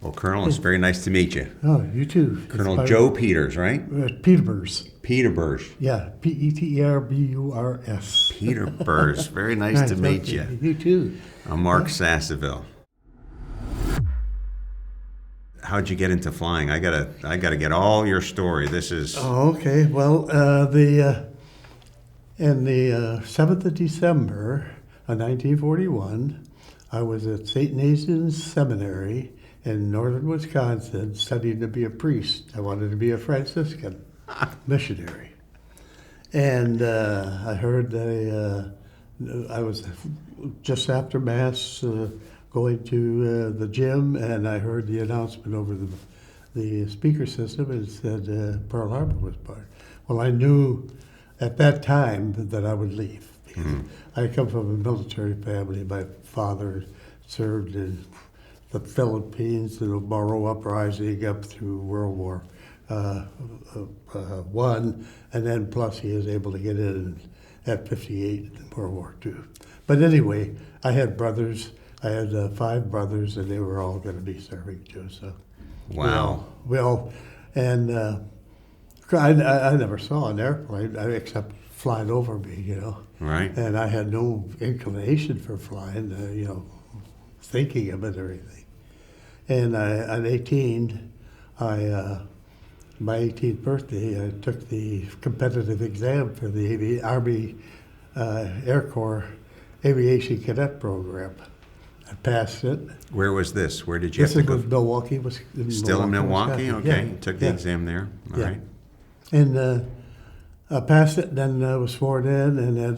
Well, Colonel, it's very nice to meet you. Oh, you too. Colonel Joe Peters, right? Peterburs. Peterburs. Yeah, Peterburs. Peterburs. Very nice to meet Okay. you. You too. I'm Marc Sasseville. How'd you get into flying? I gotta get all your story. This is Oh, okay. Well, in the 7th of December of 1941, I was at St. Nathan's Seminary in northern Wisconsin studying to be a priest. I wanted to be a Franciscan missionary. And I heard I was just after Mass going to the gym, and I heard the announcement over the speaker system, and it said Pearl Harbor was part. Well, I knew at that time that I would leave. I come from a military family. My father served in the Philippines in the Moro Uprising up through World War One, and then plus he was able to get in at 58 in World War II. But anyway, I had brothers. I had 5 brothers, and they were all going to be serving too. So, wow. And I never saw an airplane except flying over me, Right. And I had no inclination for flying, thinking of it or anything. And at 18, my 18th birthday, I took the competitive exam for the Army Air Corps Aviation Cadet Program. I passed it. Where was this? Where did you have to go? This was Milwaukee. Still in Milwaukee? Wisconsin. Okay. Yeah. You took the exam there. All right. And I passed it, then was sworn in, and then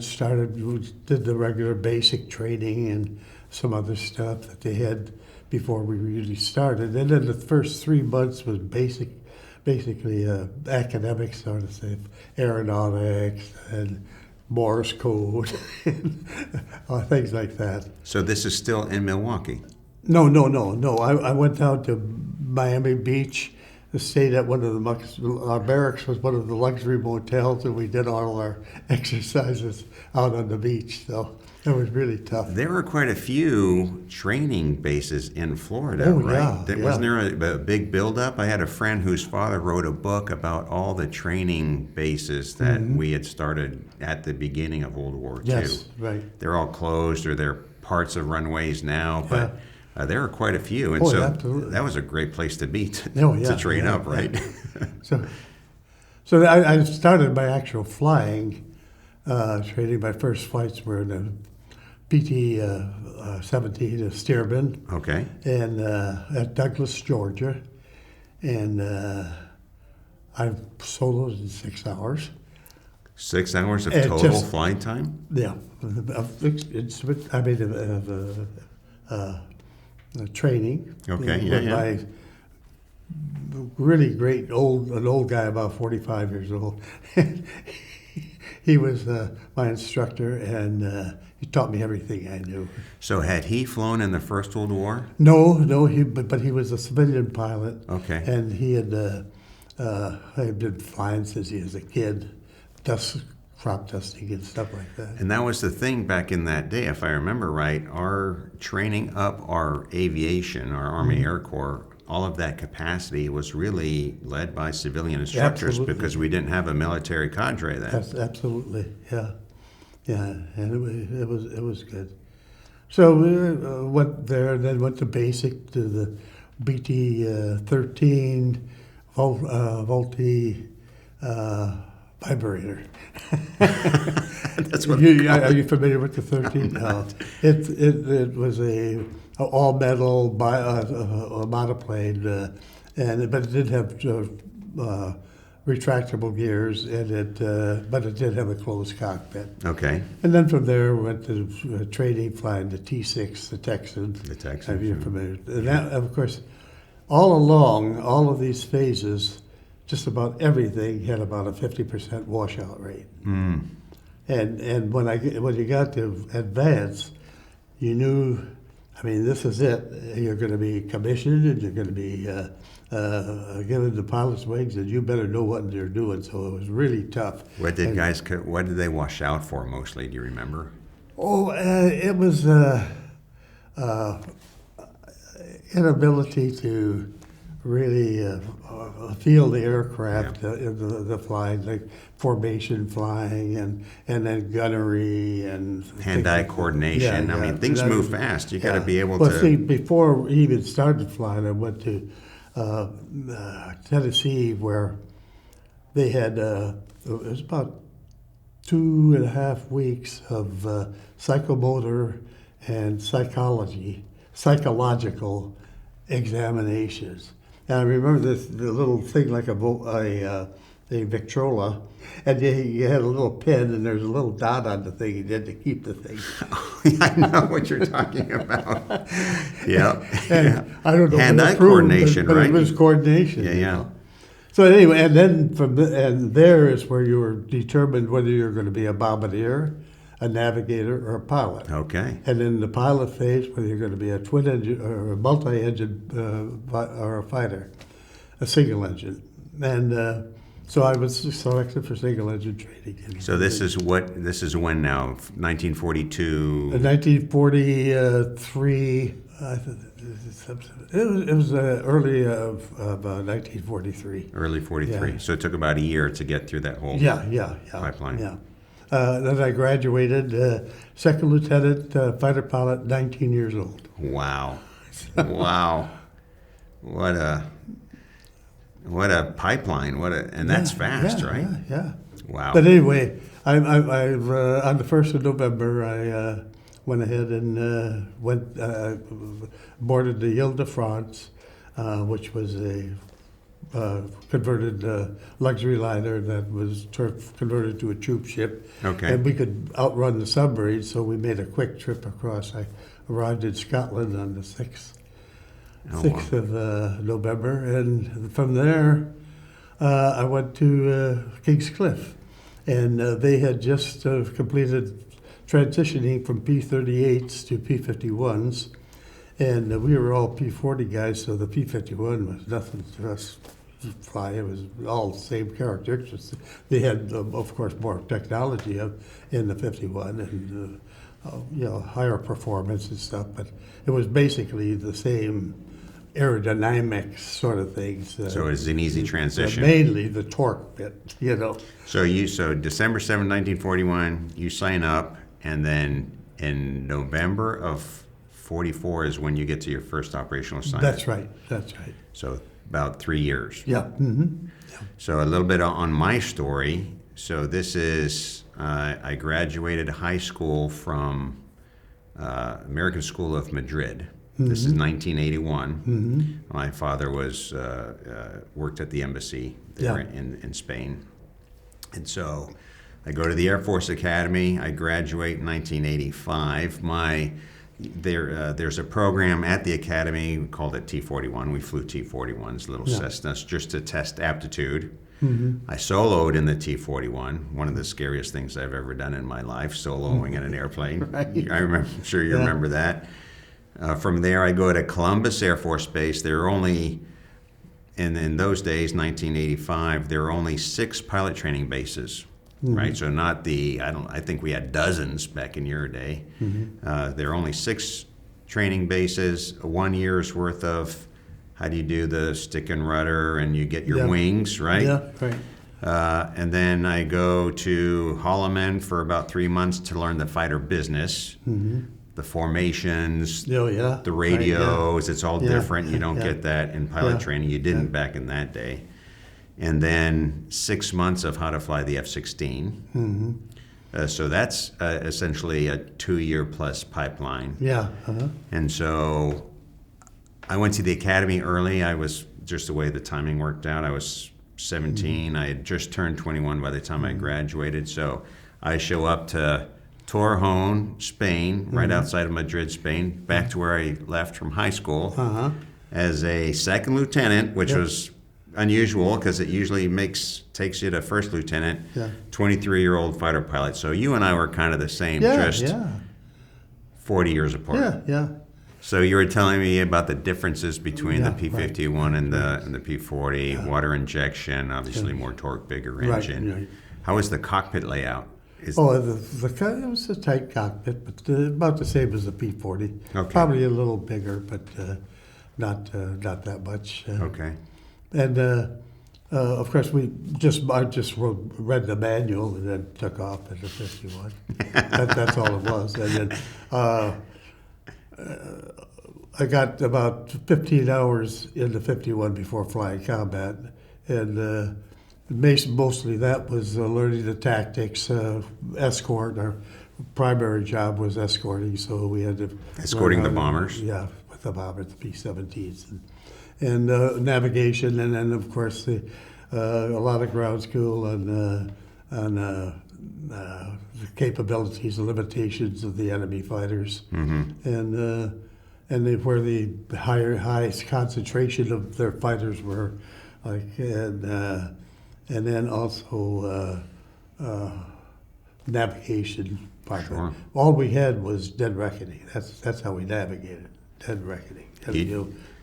did the regular basic training and some other stuff that they had before we really started. And then the first 3 months was basically academic sort of stuff, aeronautics and Morse code, and things like that. So this is still in Milwaukee? No. I went down to Miami Beach. Stayed at one of our barracks was one of the luxury motels, and we did all our exercises out on the beach. So it was really tough. There were quite a few training bases in Florida, right? Yeah. Wasn't there a big buildup? I had a friend whose father wrote a book about all the training bases that we had started at the beginning of World War II. Yes, right. They're all closed, or they're parts of runways now, but there are quite a few, and absolutely. That was a great place to be to train up, right? So I started my actual flying training. My first flights were in the PT-17, a Stearman, Okay. and at Douglas, Georgia, and I soloed in 6 hours. 6 hours of total flying time? Yeah, training. Okay, With my really great an old guy, about 45 years old. He was my instructor, and he taught me everything I knew. So had he flown in the First World War? No, but he was a civilian pilot. Okay. And he had been flying since he was a kid, crop dusting and stuff like that. And that was the thing back in that day, if I remember right, our training up our aviation, our Army Air Corps, all of that capacity was really led by civilian instructors. Absolutely. Because we didn't have a military cadre then. Absolutely, yeah, and it was good. So we went there, then went to basic to the BT-13 Vultee vibrator. That's what Are you familiar with the 13? No. It was a all metal monoplane, but it did have retractable gears, and but it did have a closed cockpit. Okay. And then from there we went to training flying the T6, the Texan. The Texan. Have you familiar? And that, of course, all along all of these phases, just about everything had about a 50% washout rate. And when you got to advance, you knew, I mean, this is it. You're going to be commissioned, and you're going to be given the pilot's wings, and you better know what you're doing. So it was really tough. What did they wash out for mostly? Do you remember? Oh, it was inability to really feel the aircraft, the flying, like formation flying, and then gunnery and Hand-eye coordination. Yeah, I mean, things move fast. You got to be able well, to. see, before we even started flying, I went to Tennessee, where they had it was about 2.5 weeks of psychomotor and psychological examinations. And I remember the little thing like a Victrola, and you had a little pin, and there's a little dot on the thing you did to keep the thing. I know what you're talking about. Yep. And I don't know. Hand-eye coordination, but right? it was coordination. Yeah, you yeah. know. So anyway, and then and there is where you were determined whether you're going to be a bombardier, a navigator, or a pilot. Okay. And in the pilot phase, whether you're going to be a twin engine or a multi-engine or a fighter, a single engine. And so I was selected for single engine training. So this is when now? 1942. 1943. It was early of 1943. Early 43. Yeah. So it took about a year to get through that whole Yeah. pipeline. Yeah. Then I graduated, second lieutenant, fighter pilot, 19 years old. Wow. Wow. What a pipeline. And that's fast, right? Yeah. Wow. But anyway, I've on the 1st of November, I went ahead and boarded the Ile-de-France, which was a converted luxury liner that was converted to a troop ship. Okay. And we could outrun the submarines, so we made a quick trip across. I arrived in Scotland on the 6th. Oh, 6th wow. of November, and from there I went to Kings Cliff, and they had just completed transitioning from P-38s to P-51s, and we were all P-40 guys, so the P-51 was nothing to us to fly. It was all the same characteristics. They had, of course, more technology in the 51 and higher performance and stuff, but it was basically the same aerodynamics sort of things. So it's an easy transition. Mainly the torque bit, you know. So December 7, 1941, you sign up, and then in November of 44 is when you get to your first operational assignment. That's right. So about 3 years. Yeah. Mm-hmm. So a little bit on my story. So this is, I graduated high school from American School of Madrid. This is 1981. Mm-hmm. My father was worked at the embassy there in Spain. And so I go to the Air Force Academy. I graduate in 1985. There's a program at the Academy, we called it T-41. We flew T-41s, little Cessnas, just to test aptitude. Mm-hmm. I soloed in the T-41, one of the scariest things I've ever done in my life, soloing in an airplane. Right. I'm sure you remember that. From there, I go to Columbus Air Force Base. There are only, in those days, 1985, there were only 6 pilot training bases. Mm-hmm. Right, so not I think we had dozens back in your day. Mm-hmm. There are only 6 training bases, 1 year's worth of how do you do the stick and rudder, and you get your wings, right? Yeah, right. And then I go to Holloman for about 3 months to learn the fighter business, the formations, the radios. It's all different. You don't get that in pilot training. You didn't back in that day. And then 6 months of how to fly the F-16. So that's essentially a 2-year plus pipeline. Yeah. And so I went to the academy early. I was just the way the timing worked out. I was 17. I had just turned 21 by the time I graduated. So I show up to Torrejon, Spain, right outside of Madrid, Spain, back to where I left from high school as a second lieutenant, which was unusual because it usually takes you to first lieutenant, 23-year-old fighter pilot. So you and I were kind of the same, just 40 years apart. Yeah. So you were telling me about the differences between the P-51 and the P-40, water injection, obviously more torque, bigger engine. Right. How was the cockpit layout? It was a tight cockpit, but about the same as the P-40. Okay. Probably a little bigger, but not that much. Okay. And of course, I just read the manual and then took off at the 51. That's all it was. And then I got about 15 hours in the 51 before flying combat, and mostly that was learning the tactics, escort. Our primary job was escorting, so we had to Escorting learn the how to- bombers? Yeah, with the bombers, the P-17s, and navigation, and then of course a lot of ground school on the capabilities and limitations of the enemy fighters, and where the highest concentration of their fighters were, and then also navigation part of it. Sure. All we had was dead reckoning. That's how we navigated. Dead reckoning.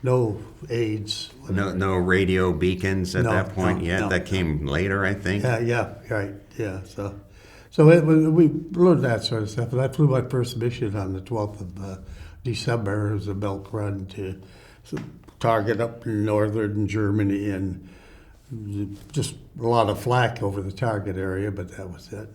No aids. No radio beacons at No, that point no, yet. no. That came later, I think. Yeah, right. Yeah. So we learned that sort of stuff. And I flew my first mission on the 12th of December. It was a milk run to target up in northern Germany, and just a lot of flak over the target area, but that was it.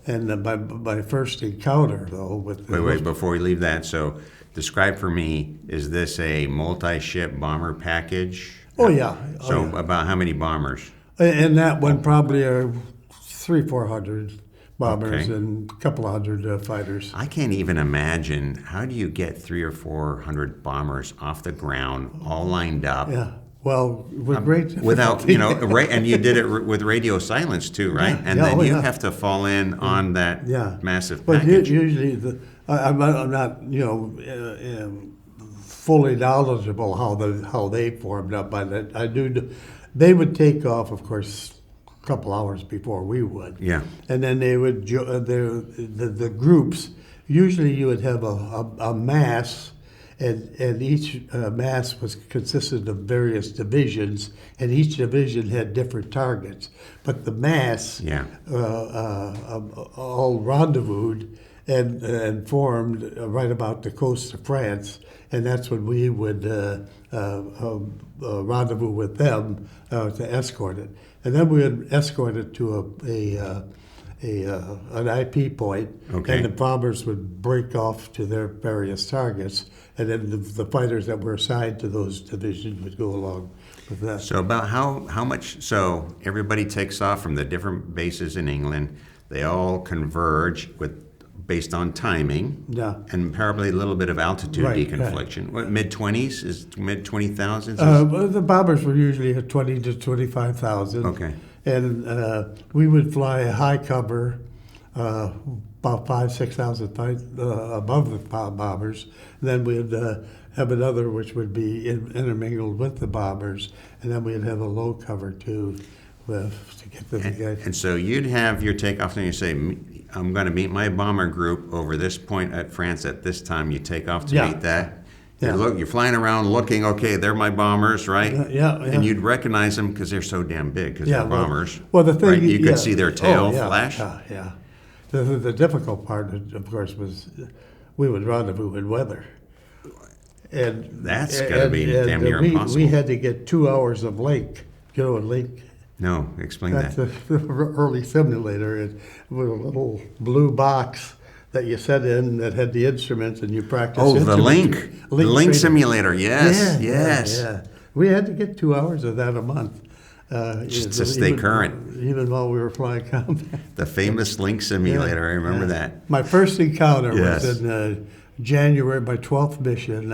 And my first encounter, though, with the Wait, before we leave that, so describe for me, is this a multi-ship bomber package? Oh, yeah. So yeah. about how many bombers? And that one probably are 300-400 bombers Okay. and a couple of hundred fighters. I can't even imagine, how do you get 300 or 400 bombers off the ground, all lined up? Yeah. Well, with great Without, difficulty. and you did it with radio silence too, right? Yeah, And yeah, then oh, you yeah. have to fall in on that Yeah. massive But package. usually, I'm not fully knowledgeable how they formed up, but I do. They would take off, of course, a couple hours before we would. Yeah. And then they would the groups. Usually, you would have a mass. And each mass consisted of various divisions, and each division had different targets. But the mass Yeah. all rendezvoused and formed right about the coast of France, and that's when we would rendezvous with them to escort it. And then we would escort it to an IP point, Okay. and the bombers would break off to their various targets, and then the fighters that were assigned to those divisions would go along with that. So about how much, so everybody takes off from the different bases in England, they all converge based on timing. Yeah. And probably a little bit of altitude Right, deconfliction. What, mid-20s? Is mid-20,000s? Well, the bombers were usually at 20 to 25,000. Okay. And we would fly a high cover, about 5,000-6,000 feet above the bombers. And then we'd have another which would be intermingled with the bombers. And then we'd have a low cover too to get the guys. And so you'd have your takeoff and you say, I'm going to meet my bomber group over this point at France at this time. You take off to Yeah. meet that. Yeah. You're flying around looking, okay, they're my bombers, right? Yeah. And you'd recognize them because they're so damn big, because they're bombers. Well, the thing right? You yeah. could see their tail Oh, yeah, flash. Yeah. The difficult part, of course, was we would rendezvous in weather. And That's gotta be damn near impossible. We had to get 2 hours of lake. You know what lake? No, explain That's that. a early simulator. It was a little blue box that you set in that had the instruments, and you practice. Oh, the instrument- Link training. simulator. Yes, Yeah, yes. Yeah. We had to get 2 hours of that a month. Just to stay current. Even while we were flying combat. The famous Link simulator. I remember that. My first encounter Yes. was in January, my 12th mission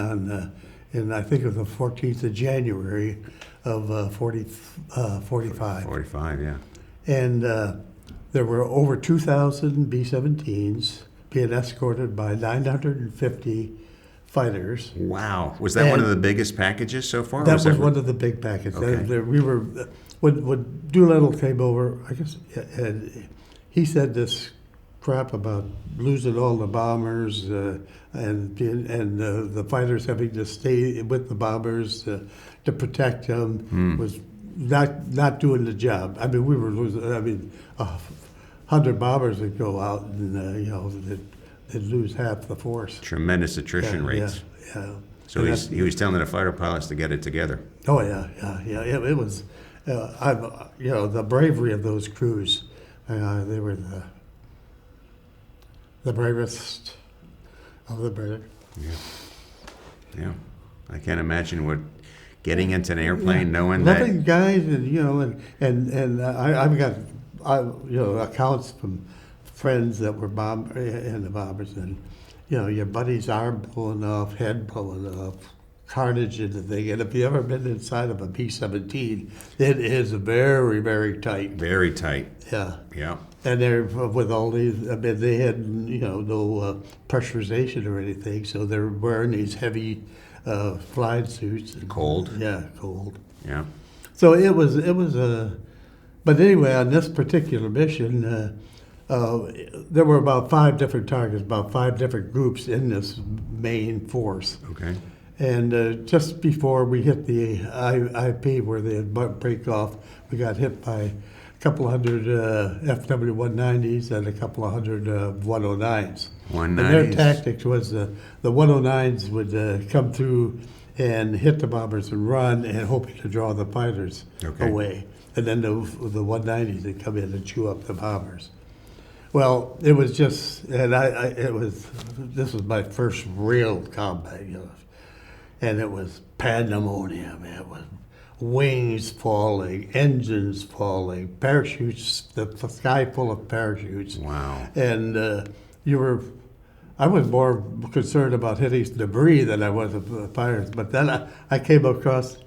in I think it was the 14th of January of 45. 45, yeah. And there were over 2,000 B-17s being escorted by 950 fighters. Wow. Was that one And of the biggest packages so far? That was one of the big packages. Okay. We were when Doolittle came over, I guess, and he said this crap about losing all the bombers and the fighters having to stay with the bombers to protect them was not doing the job. I mean, we were losing. I mean, 100 bombers would go out, and they'd lose half the force. Tremendous attrition rates. Yeah. So he was telling the fighter pilots to get it together. Oh yeah, yeah. It was, the bravery of those crews. They were the bravest of the brave. Yeah. Yeah. I can't imagine what getting into an airplane, knowing Loving that. guys, and I've got accounts from friends that were in the bombers, and your buddy's arm blowing off, head blowing off, carnage in the thing. And if you ever been inside of a P-17, it is very, very tight. Very tight. Yeah. Yeah. And they're with all these. I mean, they had no pressurization or anything, so they're wearing these heavy flying suits. And, Cold. Yeah, cold. Yeah. So it was but anyway, on this particular mission, there were about 5 different targets, about 5 different groups in this main force. Okay. And just before we hit the IP where they had break off, we got hit by a couple hundred FW-190s and a couple of hundred 109s. 190s. And their tactics was the 109s would come through and hit the bombers and run, and hoping to draw the fighters away. And then the 190s would come in and chew up the bombers. Well, it was just, and this was my first real combat, and it was pandemonium. It was wings falling, engines falling, parachutes, the sky full of parachutes. Wow. And I was more concerned about hitting debris than I was of fires. But then I came across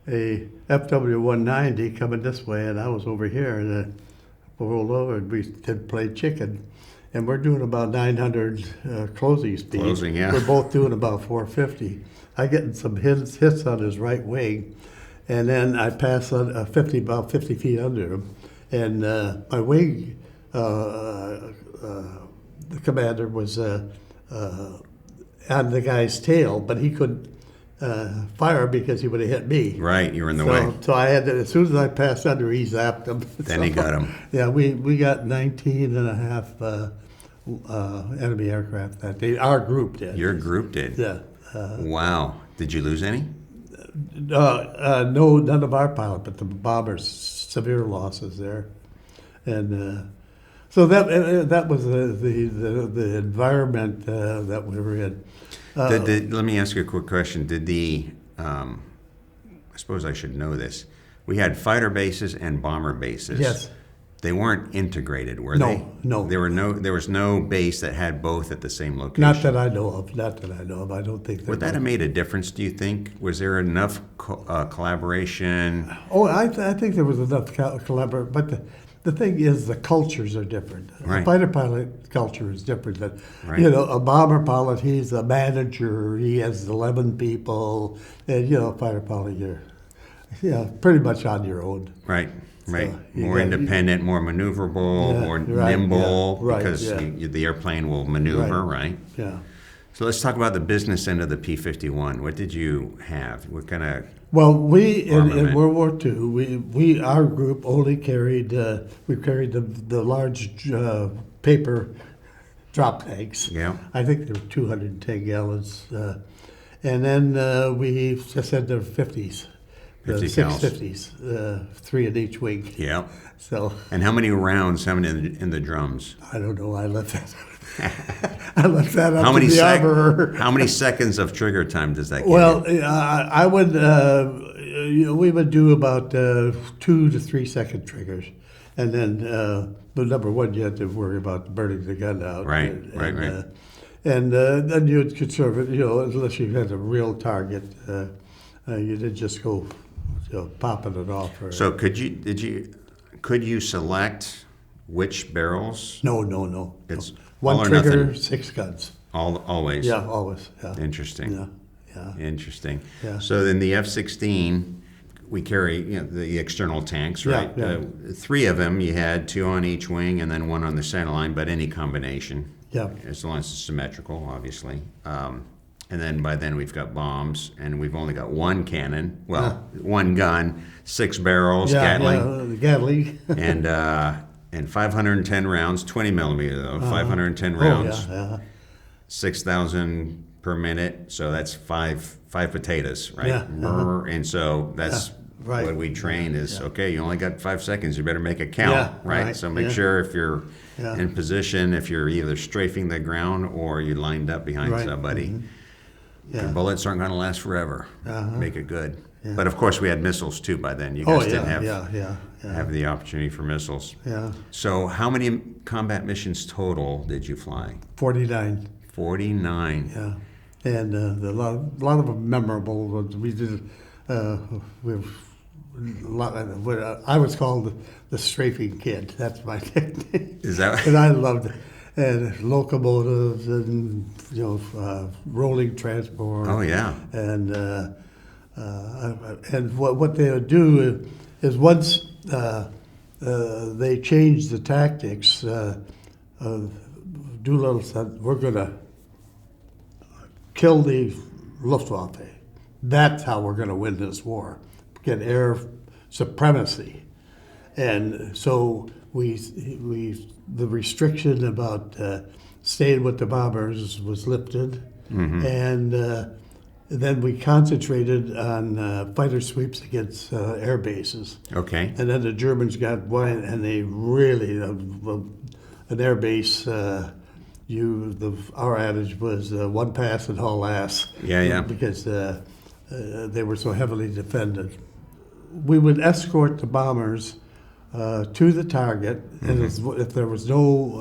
a FW-190 coming this way, and I was over here, and I rolled over, and we did play chicken. And we're doing about 900 closing speed. Closing, yeah. We're both doing about 450. I get some hits on his right wing, and then I pass on about 50 feet under him, and my wing, the commander was on the guy's tail, but he couldn't fire because he would have hit me. Right, you were in the way. So I had to, as soon as I passed under, he zapped him. Then he got him. Yeah, we got 19 and a half enemy aircraft that day. Our group did. Your group did? Yeah. Wow. Did you lose any? No, none of our pilots, but the bombers, severe losses there. And so that was the environment that we were in. Let me ask you a quick question. Did I suppose I should know this. We had fighter bases and bomber bases. Yes. They weren't integrated, were they? No. There was no base that had both at the same location. Not that I know of. I don't think there Would that have made a difference, do you think? Was there enough collaboration? Oh, I think there was enough collaboration, but the thing is, the cultures are different. Right. A fighter pilot culture is different than, Right. A bomber pilot, he's a manager, he has 11 people, and, a fighter pilot, you're pretty much on your own. Right. Right, So more independent, more maneuverable, more nimble, because the airplane will maneuver, right? Yeah. So let's talk about the business end of the P-51. What did you have? What kind of Well, in armament? World War II, our group only carried the large paper drop tanks. Yeah. I think they were 210 gallons, and then we just had the 50s. 50 6 cals. 50s, 3 in each wing. Yeah. So And how many rounds? How many in the drums? I don't know. I left that. I left that up How many to the armorer. How many seconds of trigger time does that give Well, you? I would. We would do about 2 to 3 second triggers, and then but number one, you had to worry about burning the gun out. Right. And then you'd conserve it. Unless you had a real target, you didn't just go popping it off. So could you select which barrels? No. It's one all or trigger, nothing. 6 guns. Always. Yeah, always. Yeah. Interesting. Yeah. Interesting. Yeah. So then the F-16, we carry the external tanks, right? Yeah. 3 of them. You had 2 on each wing and then 1 on the center line, but any combination. Yeah. As long as it's symmetrical, obviously. And then by then we've got bombs, and we've only got 1 cannon. Well, 1 gun, 6 barrels, Gatling, the Gatling. and 510 rounds, 20 millimeter though, 510 rounds, 6,000 per minute. So that's 5 five potatoes, right? Yeah, And so that's right. what we train is, Yeah. okay, you only got 5 seconds, you better make it count, Yeah, right? right, So make yeah. sure if you're Yeah. in position, if you're either strafing the ground or you lined up behind Right, somebody. Yeah. Your bullets aren't going to last forever. Make it good. Yeah. But of course, we had missiles too by then. You Oh, guys didn't yeah, have yeah. have the opportunity for missiles. Yeah. So how many combat missions total did you fly? 49. 49. Yeah. And a lot of them memorable. We did, I was called the strafing kid. That's my nickname. Is that And I loved it. And locomotives and, rolling transport. Oh yeah. And what they'll do is once they change the tactics, Doolittle said, we're going to kill the Luftwaffe. That's how we're going to win this war. Get air supremacy. And so the restriction about staying with the bombers was lifted. And then we concentrated on fighter sweeps against air bases. Okay. And then the Germans got wide, and they really, an air base, our adage was one pass and haul ass. Yeah. Because they were so heavily defended. We would escort the bombers to the target, and if there was no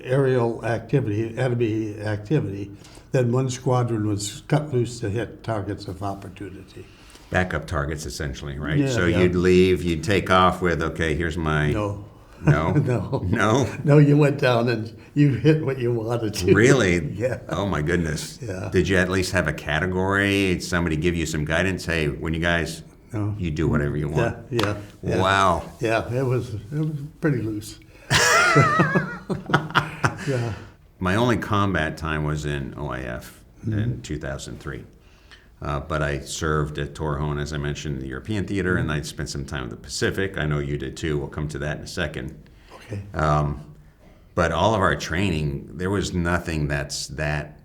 aerial activity, enemy activity, then one squadron was cut loose to hit targets of opportunity. Backup targets, essentially, right? Yeah, So yeah. you'd leave, you'd take off with, okay, here's my... No. No? No. No, you went down and you hit what you wanted to. Really? Yeah. Oh, my goodness. Yeah. Did you at least have a category? Somebody give you some guidance? Hey, when you guys... No. You do whatever you want. Yeah. Wow. Yeah, it was pretty loose. Yeah. My only combat time was in OIF in 2003. But I served at Torrejon, as I mentioned, in the European theater, and I spent some time in the Pacific. I know you did too. We'll come to that in a second. Okay. But all of our training, there was nothing that's that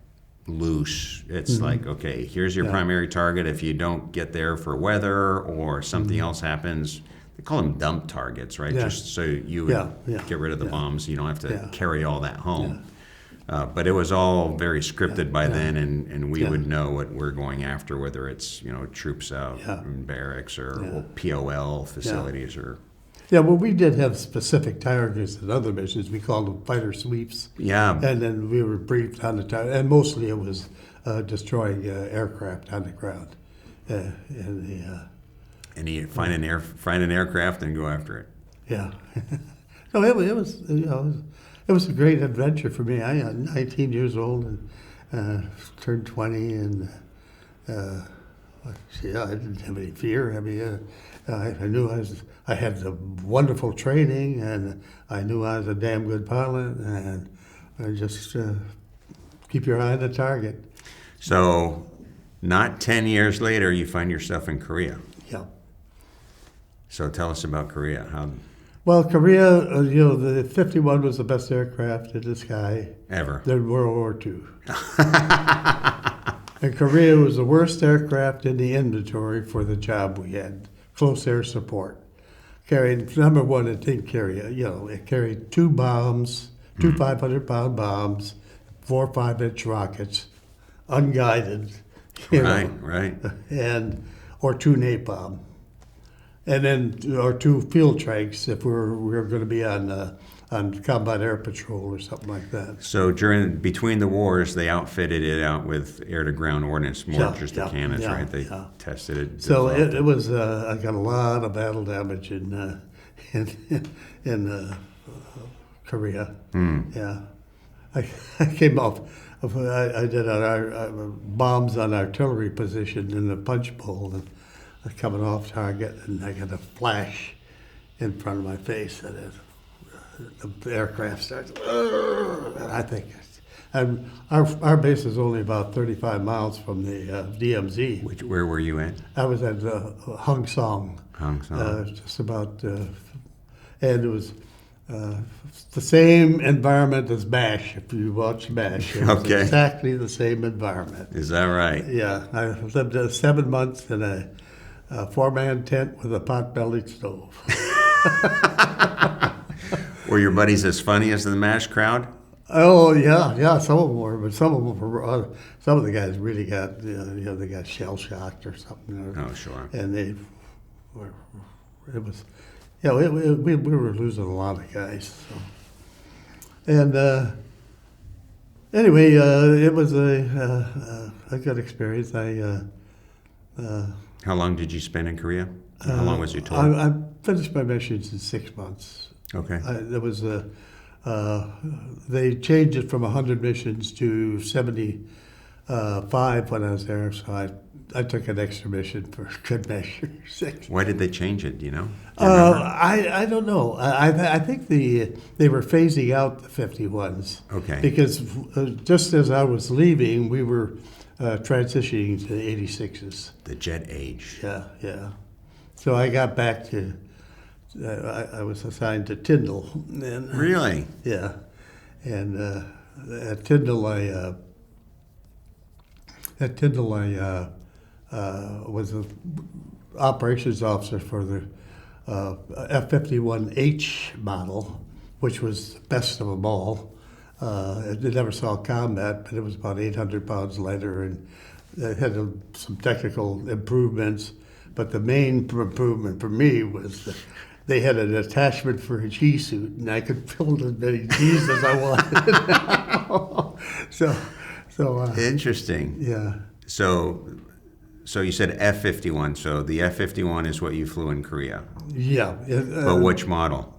loose. It's like, okay, here's your primary target. If you don't get there for weather or something else happens, they call them dump targets, right? Yeah. Just so you would get rid of the bombs. You don't have to carry all that home. But it was all very scripted by then, and we would know what we're going after, whether it's troops out in barracks or POL facilities or. Yeah, well, we did have specific targets in other missions. We called them fighter sweeps. Yeah. And then we were briefed on the target, and mostly it was destroying aircraft on the ground. And you find an aircraft and go after it. Yeah. No, it was it was a great adventure for me. I was 19 years old and turned 20, and I didn't have any fear. I mean, I knew I had the wonderful training, and I knew I was a damn good pilot, and I just keep your eye on the target. So, not 10 years later, you find yourself in Korea. Yeah. So tell us about Korea. How Well, Korea, the 51 was the best aircraft in the sky. ever? Than World War II. And Korea was the worst aircraft in the inventory for the job we had. Close air support. Carried, number one, it didn't carry, it carried two bombs, two 500-pound bombs, 4 5-inch rockets, unguided. Right. Or two napalm. And then, or two fuel tanks if we were going to be on combat air patrol or something like that. So between the wars, they outfitted it out with air-to-ground ordnance mortars, the cannons, right? They tested it. So it was. I got a lot of battle damage in Korea. Yeah, I came off. I did our bombs on artillery position in the punch bowl and coming off target, and I got a flash in front of my face, and the aircraft starts. And I think, and our base is only about 35 miles from the DMZ. Where were you at? I was at Hung Song. Hong Kong. Just about, and it was It's the same environment as MASH. If you watch MASH, it's Okay. exactly the same environment. Is that right? Yeah, I lived 7 months in a 4-man tent with a pot-bellied stove. Were your buddies as funny as the MASH crowd? Oh yeah, some of them were, but some of them were. Some of the guys really got, they got shell shocked or something. Oh, sure. And they were. It was, yeah. We were losing a lot of guys. So. And anyway, it was a good experience. How long did you spend in Korea? How long was your tour? I finished my missions in 6 months. Okay. There was they changed it from 100 missions to 75 when I was there, so I took an extra mission for good measure. Why did they change it? Do you know? Do you remember? I don't know. I think they were phasing out the 51s. Okay. Because just as I was leaving, we were transitioning to 86s. The jet age. Yeah. So I got back to. I was assigned to Tyndall. And, Really? Yeah, and at Tyndall I was an operations officer for the F-51H model, which was the best of them all. It never saw combat, but it was about 800 pounds lighter, and it had some technical improvements. But the main improvement for me was they had an attachment for a G suit, and I could build as many G's as I wanted. so Interesting. yeah. So you said F-51. So the F-51 is what you flew in Korea. Yeah. But which model?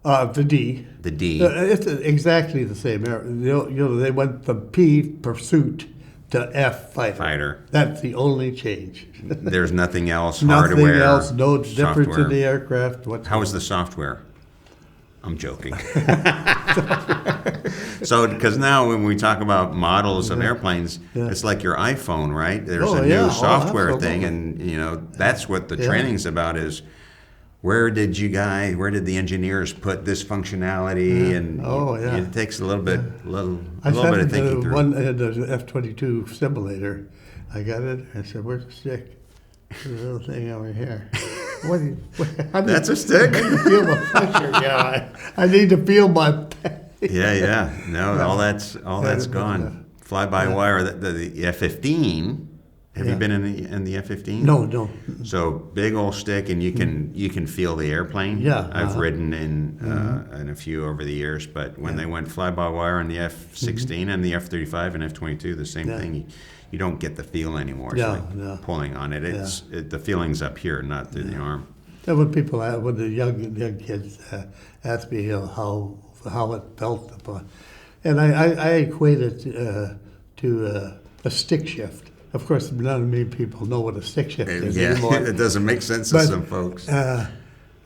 The D. The D. It's exactly the same. They went from P, pursuit, to F, fighter. That's the only change. There's nothing else, Nothing hardware, else, no difference software. in the aircraft. How is the software? I'm joking. So, because now when we talk about models of airplanes, it's like your iPhone, right? There's a new software thing, and that's what the training's about. Is where did the engineers put this functionality? And it takes a little bit of thinking through. One had the F-22 simulator. I got it. I said, "Where's the stick?" There's a little thing over here. That's a stick? I need to feel my pressure. Yeah, I need to feel my. Yeah. No, all that's gone. Fly-by-wire. The F-15. Have you been in the F-15? No. So big old stick, and you can feel the airplane. Yeah. I've ridden in a few over the years, but when they went fly-by-wire on the F-16 and the F-35 and F-22, the same thing. You don't get the feel anymore. It's like pulling on it. The feeling's up here, not through the arm. And when the young kids ask me how it felt upon, and I equate it to a stick shift. Of course, none of me people know what a stick shift is anymore. It doesn't make sense to some folks.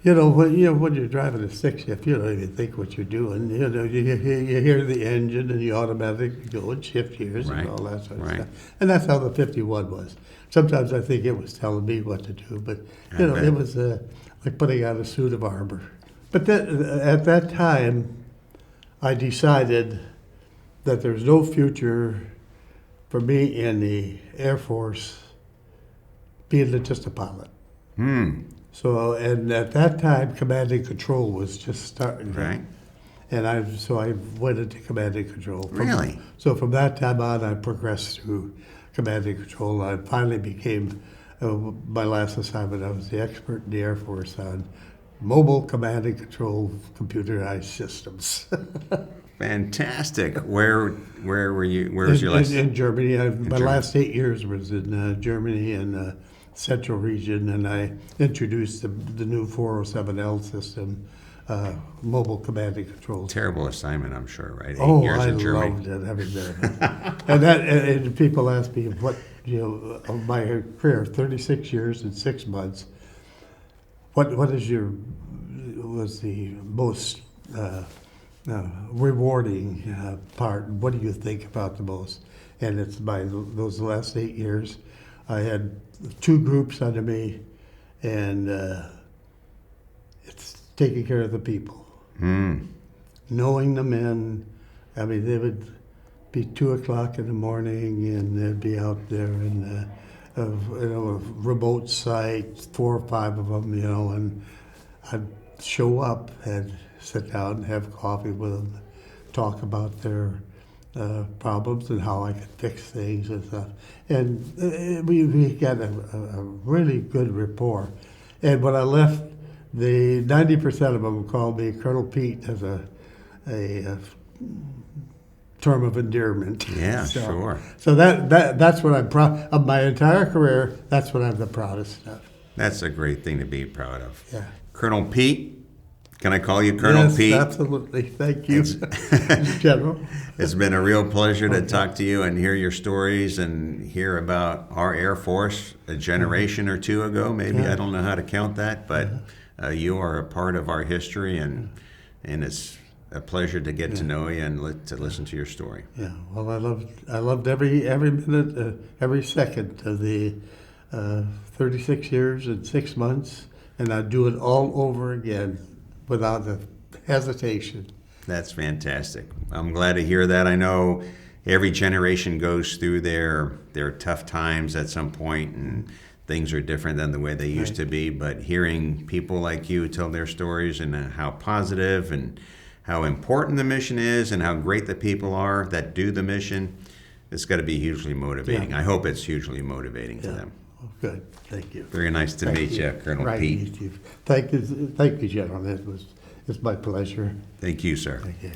When you're driving a stick shift, you don't even think what you're doing. You hear the engine, and you automatically go and shift gears and all that sort of stuff. And that's how the 51 was. Sometimes I think it was telling me what to do, but it was like putting on a suit of armor. But at that time, I decided that there's no future for me in the Air Force being just a pilot. So, and at that time, command and control was just starting. Right. And I went into command and control. Really? So from that time on, I progressed through command and control. I finally became, my last assignment, I was the expert in the Air Force on mobile command and control computerized systems. Fantastic. Where were you? Where was your last? In Germany. My last 8 years was in Germany and Central Region, and I introduced the new 407L system, mobile command and control. Terrible assignment, I'm sure, right? 8 Oh, years I in Germany. loved it every minute. and people ask me what of my career, 36 years and 6 months. What was the most rewarding part? What do you think about the most? And it's by those last 8 years, I had 2 groups under me, and it's taking care of the people. Knowing the men, I mean, they would be 2 o'clock in the morning, and they'd be out there in a remote site, 4 or 5 of them, and I'd show up and sit down and have coffee with them, talk about their problems and how I could fix things and stuff. And we got a really good rapport. And when I left, the 90% of them called me Colonel Pete as a term of endearment. Yeah, sure. So that's what I'm proud of. My entire career, that's what I'm the proudest of. That's a great thing to be proud of. Yeah. Colonel Pete, can I call you Colonel Yes, Pete? absolutely. Thank you, General. It's been a real pleasure to talk to you and hear your stories and hear about our Air Force a generation or two ago. Maybe I don't know how to count that, but you are a part of our history, and it's a pleasure to get to know you and to listen to your story. Yeah. Well, I loved every minute, every second of the 36 years and 6 months, and I'd do it all over again without a hesitation. That's fantastic. I'm glad to hear that. I know every generation goes through their tough times at some point, and things are different than the way they used to be. But hearing people like you tell their stories and how positive and how important the mission is and how great the people are that do the mission, it's got to be hugely motivating. I hope it's hugely motivating to them. Oh, good. Thank you. Very nice to meet you, Colonel Pete. Thank you, General. It's my pleasure. Thank you, sir. Thank you.